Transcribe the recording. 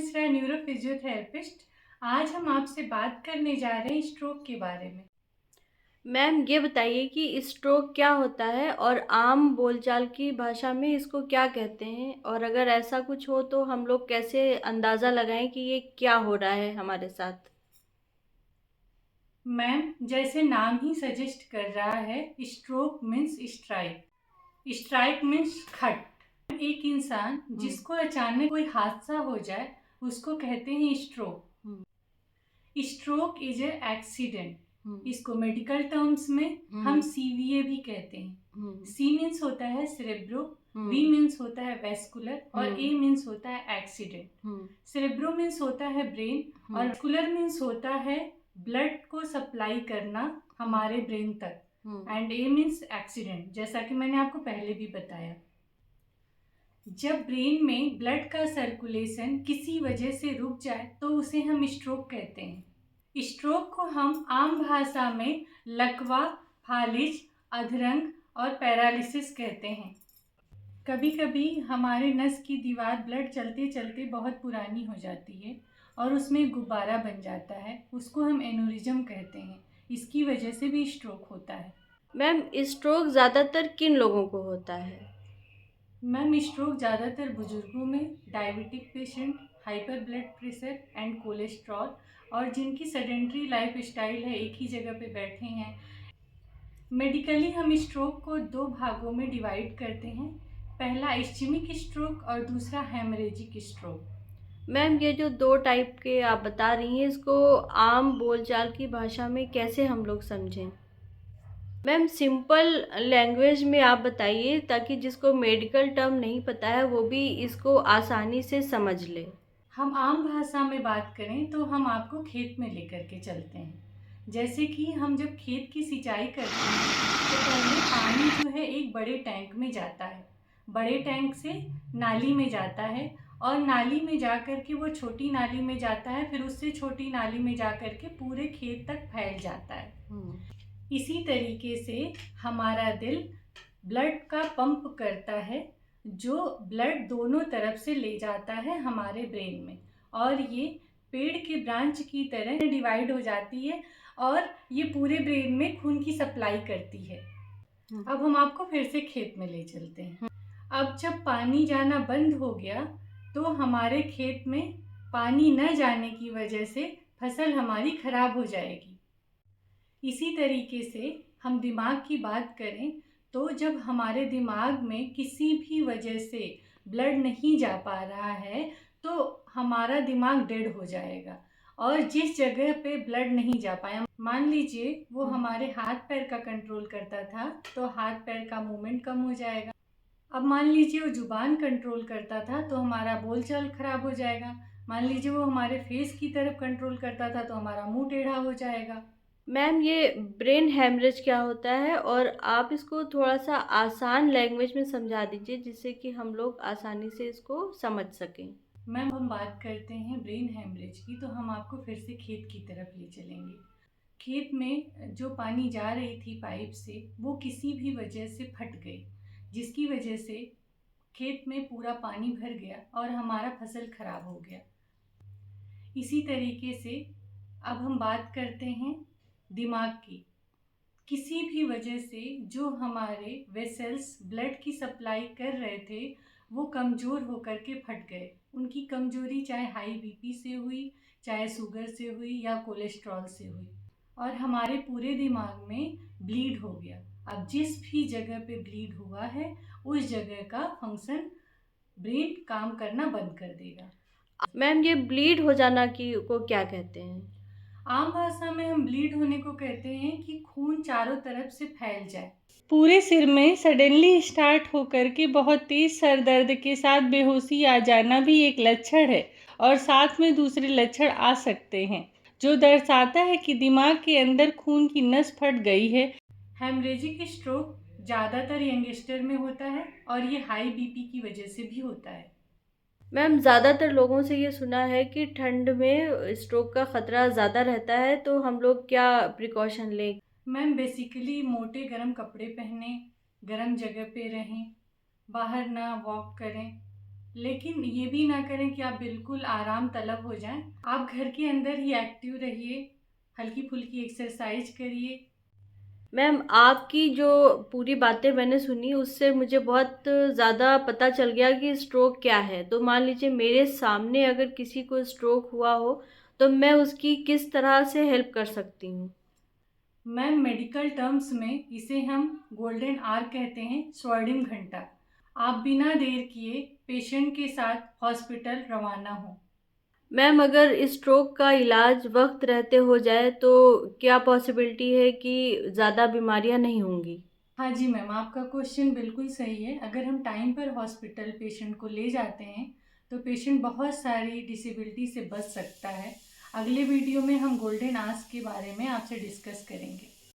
Mishra, neuro physiotherapist. आज हम आपसे बात करने जा रहे हैं स्ट्रोक के बारे में। मैम ये बताइए कि स्ट्रोक क्या होता है और आम बोलचाल की भाषा में इसको क्या कहते हैं, और अगर ऐसा कुछ हो तो हम लोग कैसे अंदाज़ा लगाएं कि ये क्या हो रहा है हमारे साथ। मैम, जैसे नाम ही सजेस्ट कर रहा है, stroke means strike. Strike means खट। एक इंसान जिसको अचानक कोई हादसा हो जाए उसको कहते हैं stroke. Stroke is a accident. इसको मेडिकल टर्म्स में हम सीवीए भी कहते हैं। सी मीन्स होता है सेरेब्रो, वी मीन्स होता है वेस्कुलर और ए मीन्स होता है एक्सीडेंट। सेरेब्रो मीन्स होता है ब्रेन और वेस्कुलर मीन्स होता है ब्लड को सप्लाई करना हमारे ब्रेन तक, एंड ए मीन्स एक्सीडेंट, जैसा कि मैंने आपको पहले भी बताया। जब ब्रेन में ब्लड का सर्कुलेशन किसी वजह से रुक जाए तो उसे हम स्ट्रोक कहते हैं। स्ट्रोक को हम आम भाषा में लकवा, फालिज, अधरंग और पैरालिसिस कहते हैं। कभी कभी हमारे नस की दीवार ब्लड चलते चलते बहुत पुरानी हो जाती है और उसमें गुब्बारा बन जाता है, उसको हम एनोरिज्म कहते हैं। इसकी वजह से भी स्ट्रोक होता है। मैम स्ट्रोक ज़्यादातर किन लोगों को होता है? मैम, स्ट्रोक ज़्यादातर बुजुर्गों में, diabetic patient, hyper blood pressure and cholesterol, और जिनकी सेडेंट्री लाइफ स्टाइल है, एक ही जगह पे बैठे हैं। मेडिकली हम स्ट्रोक को दो भागों में डिवाइड करते हैं। पहला इस्चेमिक स्ट्रोक और दूसरा हेमरेजिक स्ट्रोक। मैम ये जो दो टाइप के आप बता रही हैं, इसको आम बोलचाल की भाषा में कैसे हम लोग समझें? मैम सिंपल लैंग्वेज में आप बताइए, ताकि जिसको मेडिकल टर्म नहीं पता है वो भी इसको आसानी से समझ ले। हम आम भाषा में बात करें तो हम आपको खेत में लेकर के चलते हैं। जैसे कि हम जब खेत की सिंचाई करते हैं तो पहले पानी जो है एक बड़े टैंक में जाता है, बड़े टैंक से नाली में जाता है और नाली में जा कर के वो छोटी नाली में जाता है, फिर उससे छोटी नाली में जा कर के पूरे खेत तक फैल जाता है। इसी तरीके से हमारा दिल ब्लड का पंप करता है, जो ब्लड दोनों तरफ से ले जाता है हमारे ब्रेन में, और ये पेड़ के ब्रांच की तरह डिवाइड हो जाती है और ये पूरे ब्रेन में खून की सप्लाई करती है। अब हम आपको फिर से खेत में ले चलते हैं। अब जब पानी जाना बंद हो गया तो हमारे खेत में पानी न जाने की वजह से फसल हमारी खराब हो जाएगी। इसी तरीके से हम दिमाग की बात करें तो जब हमारे दिमाग में किसी भी वजह से ब्लड नहीं जा पा रहा है तो हमारा दिमाग डेड हो जाएगा। और जिस जगह पे ब्लड नहीं जा पाया, मान लीजिए वो हमारे हाथ पैर का कंट्रोल करता था, तो हाथ पैर का मूवमेंट कम हो जाएगा। अब मान लीजिए वो जुबान कंट्रोल करता था तो हमारा बोलचाल खराब हो जाएगा। मान लीजिए वो हमारे फेस की तरफ कंट्रोल करता था तो हमारा मुंह टेढ़ा हो जाएगा। मैम ये ब्रेन हेमरेज क्या होता है, और आप इसको थोड़ा सा आसान लैंग्वेज में समझा दीजिए जिससे कि हम लोग आसानी से इसको समझ सकें। मैम, हम बात करते हैं ब्रेन हेमरेज की तो हम आपको फिर से खेत की तरफ ले चलेंगे। खेत में जो पानी जा रही थी पाइप से वो किसी भी वजह से फट गई, जिसकी वजह से खेत में पूरा पानी भर गया और हमारा फसल खराब हो गया। इसी तरीके से अब हम बात करते हैं दिमाग की। किसी भी वजह से जो हमारे वेसल्स ब्लड की सप्लाई कर रहे थे वो कमज़ोर होकर के फट गए। उनकी कमज़ोरी चाहे हाई बीपी से हुई, चाहे शुगर से हुई या कोलेस्ट्रॉल से हुई, और हमारे पूरे दिमाग में ब्लीड हो गया। अब जिस भी जगह पे ब्लीड हुआ है उस जगह का फंक्शन ब्रेन काम करना बंद कर देगा। मैम ये ब्लीड हो जाना की को क्या कहते हैं? आम भाषा में हम ब्लीड होने को कहते हैं कि खून चारों तरफ से फैल जाए। पूरे सिर में सडनली स्टार्ट होकर के बहुत तेज सर दर्द के साथ बेहोशी आ जाना भी एक लक्षण है, और साथ में दूसरे लक्षण आ सकते हैं जो दर्शाता है कि दिमाग के अंदर खून की नस फट गई है। हेमरेजिक स्ट्रोक ज़्यादातर यंगस्टर में होता है और ये हाई बीपी की वजह से भी होता है। मैम ज़्यादातर लोगों से ये सुना है कि ठंड में स्ट्रोक का ख़तरा ज़्यादा रहता है, तो हम लोग क्या प्रिकॉशन लें? मैम, बेसिकली मोटे गर्म कपड़े पहने, गर्म जगह पे रहें, बाहर ना वॉक करें, लेकिन ये भी ना करें कि आप बिल्कुल आराम तलब हो जाएं। आप घर के अंदर ही एक्टिव रहिए, हल्की फुल्की एक्सरसाइज करिए। मैम आपकी जो पूरी बातें मैंने सुनी उससे मुझे बहुत ज़्यादा पता चल गया कि स्ट्रोक क्या है। तो मान लीजिए मेरे सामने अगर किसी को स्ट्रोक हुआ हो तो मैं उसकी किस तरह से हेल्प कर सकती हूँ? मैम मेडिकल टर्म्स में इसे हम गोल्डन आवर कहते हैं, स्वर्णिम घंटा। आप बिना देर किए पेशेंट के साथ हॉस्पिटल रवाना हो। मैम अगर स्ट्रोक का इलाज वक्त रहते हो जाए तो क्या पॉसिबिलिटी है कि ज़्यादा बीमारियां नहीं होंगी? हाँ जी मैम, आपका क्वेश्चन बिल्कुल सही है। अगर हम टाइम पर हॉस्पिटल पेशेंट को ले जाते हैं तो पेशेंट बहुत सारी डिसेबिलिटी से बच सकता है। अगले वीडियो में हम गोल्डन आवर्स के बारे में आपसे डिस्कस करेंगे।